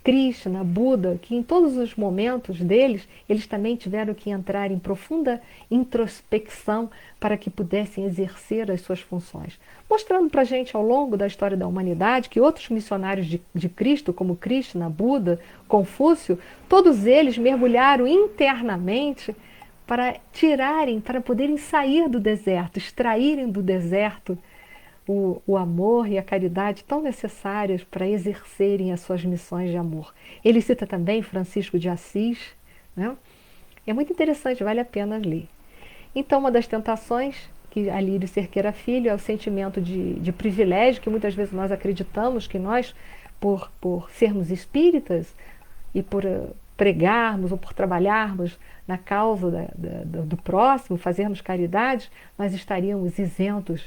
Krishna, Buda, que em todos os momentos deles, eles também tiveram que entrar em profunda introspecção para que pudessem exercer as suas funções. Mostrando para a gente ao longo da história da humanidade que outros missionários de Cristo, como Krishna, Buda, Confúcio, todos eles mergulharam internamente para para poderem sair do deserto, extraírem do deserto o amor e a caridade tão necessárias para exercerem as suas missões de amor. Ele cita também Francisco de Assis, né? É muito interessante, vale a pena ler. Então, uma das tentações que Alírio Cerqueira Filho é o sentimento de privilégio, que muitas vezes nós acreditamos que nós, por sermos espíritas e por pregarmos ou por trabalharmos na causa do próximo, fazermos caridade, nós estaríamos isentos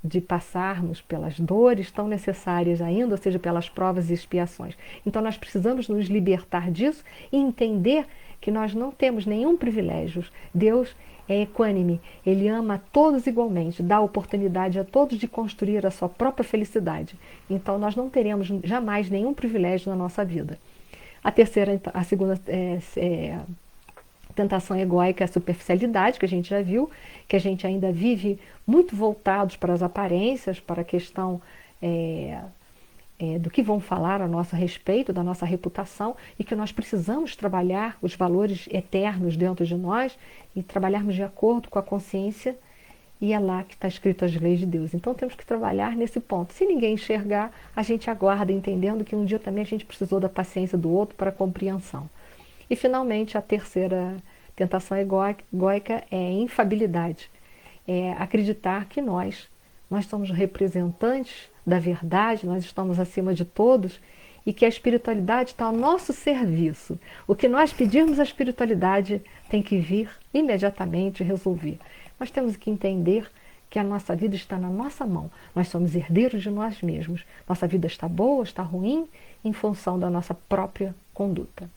de passarmos pelas dores tão necessárias ainda, ou seja, pelas provas e expiações. Então nós precisamos nos libertar disso e entender que nós não temos nenhum privilégio. Deus é equânime, Ele ama a todos igualmente, dá oportunidade a todos de construir a sua própria felicidade. Então nós não teremos jamais nenhum privilégio na nossa vida. A segunda tentação egóica é a superficialidade, que a gente já viu, que a gente ainda vive muito voltados para as aparências, para a questão do que vão falar a nosso respeito, da nossa reputação, e que nós precisamos trabalhar os valores eternos dentro de nós e trabalharmos de acordo com a consciência, e é lá que está escrito as leis de Deus. Então temos que trabalhar nesse ponto. Se ninguém enxergar, a gente aguarda, entendendo que um dia também a gente precisou da paciência do outro para a compreensão. E finalmente a terceira tentação egóica é a infabilidade. É acreditar que nós somos representantes da verdade, nós estamos acima de todos e que a espiritualidade está ao nosso serviço. O que nós pedirmos à espiritualidade tem que vir imediatamente resolver. Nós temos que entender que a nossa vida está na nossa mão. Nós somos herdeiros de nós mesmos. Nossa vida está boa, está ruim, em função da nossa própria conduta.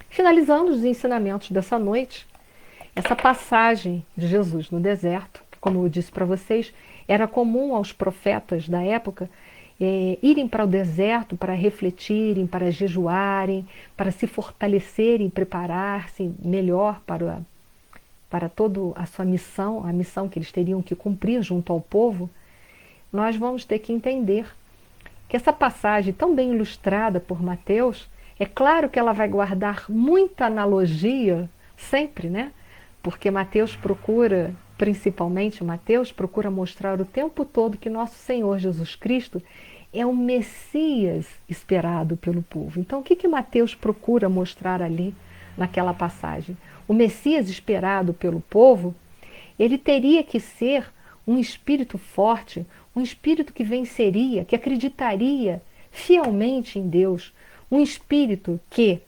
Finalizando os ensinamentos dessa noite, essa passagem de Jesus no deserto, que, como eu disse para vocês, era comum aos profetas da época irem para o deserto para refletirem, para jejuarem, para se fortalecerem, preparar-se melhor para toda a sua missão, a missão que eles teriam que cumprir junto ao povo. Nós vamos ter que entender que essa passagem tão bem ilustrada por Mateus, é claro que ela vai guardar muita analogia, sempre, né? Porque Mateus procura, principalmente Mateus, procura mostrar o tempo todo que nosso Senhor Jesus Cristo é o Messias esperado pelo povo. Então, o que Mateus procura mostrar ali naquela passagem? O Messias esperado pelo povo, ele teria que ser um espírito forte, um espírito que venceria, que acreditaria fielmente em Deus, um espírito que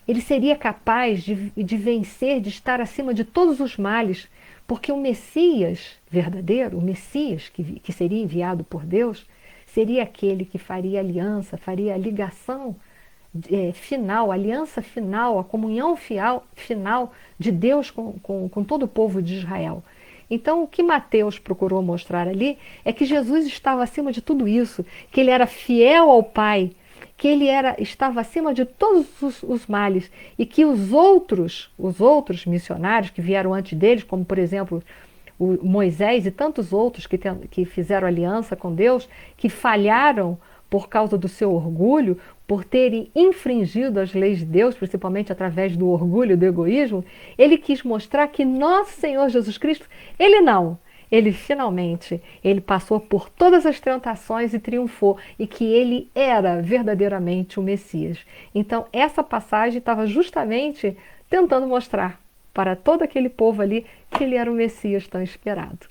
ele seria capaz de vencer, de estar acima de todos os males, porque o Messias verdadeiro, o Messias que seria enviado por Deus, seria aquele que faria aliança, faria a ligação final, a aliança final, a comunhão final de Deus com todo o povo de Israel. Então, o que Mateus procurou mostrar ali é que Jesus estava acima de tudo isso, que ele era fiel ao Pai, que ele estava acima de todos os males e que os outros missionários que vieram antes deles, como por exemplo o Moisés e tantos outros que fizeram aliança com Deus, que falharam por causa do seu orgulho, por terem infringido as leis de Deus, principalmente através do orgulho, do egoísmo, ele quis mostrar que nosso Senhor Jesus Cristo, ele finalmente, ele passou por todas as tentações e triunfou, e que ele era verdadeiramente o Messias. Então, essa passagem estava justamente tentando mostrar para todo aquele povo ali que ele era o Messias tão esperado.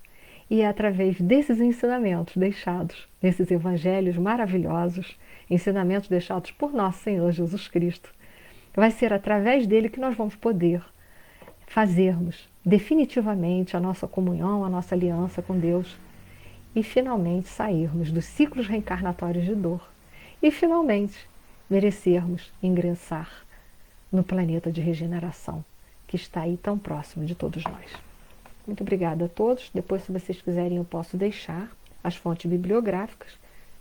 E é através desses ensinamentos deixados, nesses evangelhos maravilhosos, ensinamentos deixados por nosso Senhor Jesus Cristo, vai ser através dele que nós vamos poder fazermos definitivamente a nossa comunhão, a nossa aliança com Deus e finalmente sairmos dos ciclos reencarnatórios de dor e finalmente merecermos ingressar no planeta de regeneração que está aí tão próximo de todos nós. Muito obrigada a todos. Depois, se vocês quiserem, eu posso deixar as fontes bibliográficas.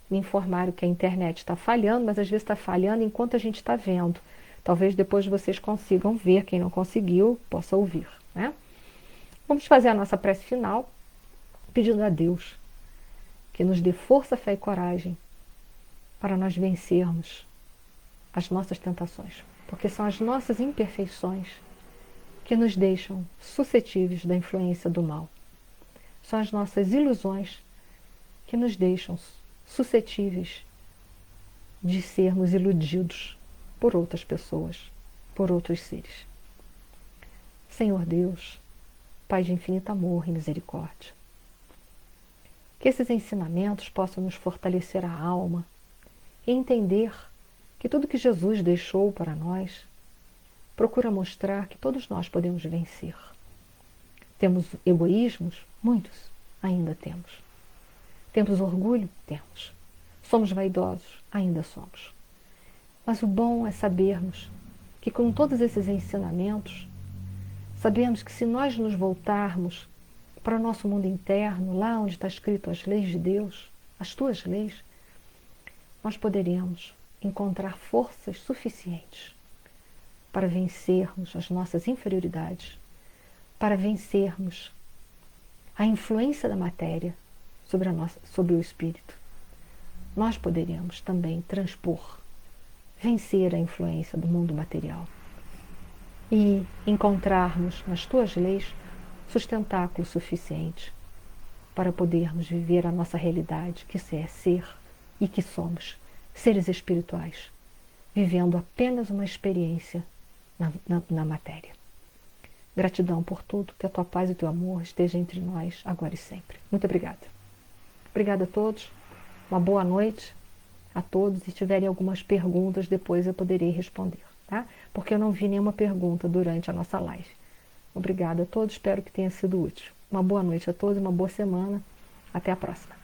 Me informaram que a internet está falhando, mas às vezes está falhando enquanto a gente está vendo. Talvez depois vocês consigam ver, quem não conseguiu, possa ouvir, né? Vamos fazer a nossa prece final, pedindo a Deus que nos dê força, fé e coragem para nós vencermos as nossas tentações, porque são as nossas imperfeições que nos deixam suscetíveis da influência do mal. São as nossas ilusões que nos deixam suscetíveis de sermos iludidos por outras pessoas, por outros seres. Senhor Deus, Pai de infinito amor e misericórdia, que esses ensinamentos possam nos fortalecer a alma e entender que tudo que Jesus deixou para nós procura mostrar que todos nós podemos vencer. Temos egoísmos? Muitos ainda temos. Temos orgulho? Temos. Somos vaidosos? Ainda somos. Mas o bom é sabermos que com todos esses ensinamentos, sabemos que se nós nos voltarmos para o nosso mundo interno, lá onde está escrito as leis de Deus, as tuas leis, nós poderemos encontrar forças suficientes para vencermos as nossas inferioridades, para vencermos a influência da matéria sobre o espírito. Nós poderemos também transpor, vencer a influência do mundo material e encontrarmos nas tuas leis sustentáculo suficiente para podermos viver a nossa realidade, que é ser e que somos seres espirituais, vivendo apenas uma experiência na matéria. Gratidão por tudo, que a tua paz e o teu amor estejam entre nós agora e sempre. Muito obrigada. Obrigada a todos, uma boa noite a todos. Se tiverem algumas perguntas, depois eu poderei responder, tá? Porque eu não vi nenhuma pergunta durante a nossa live. Obrigada a todos, espero que tenha sido útil. Uma boa noite a todos, uma boa semana. Até a próxima.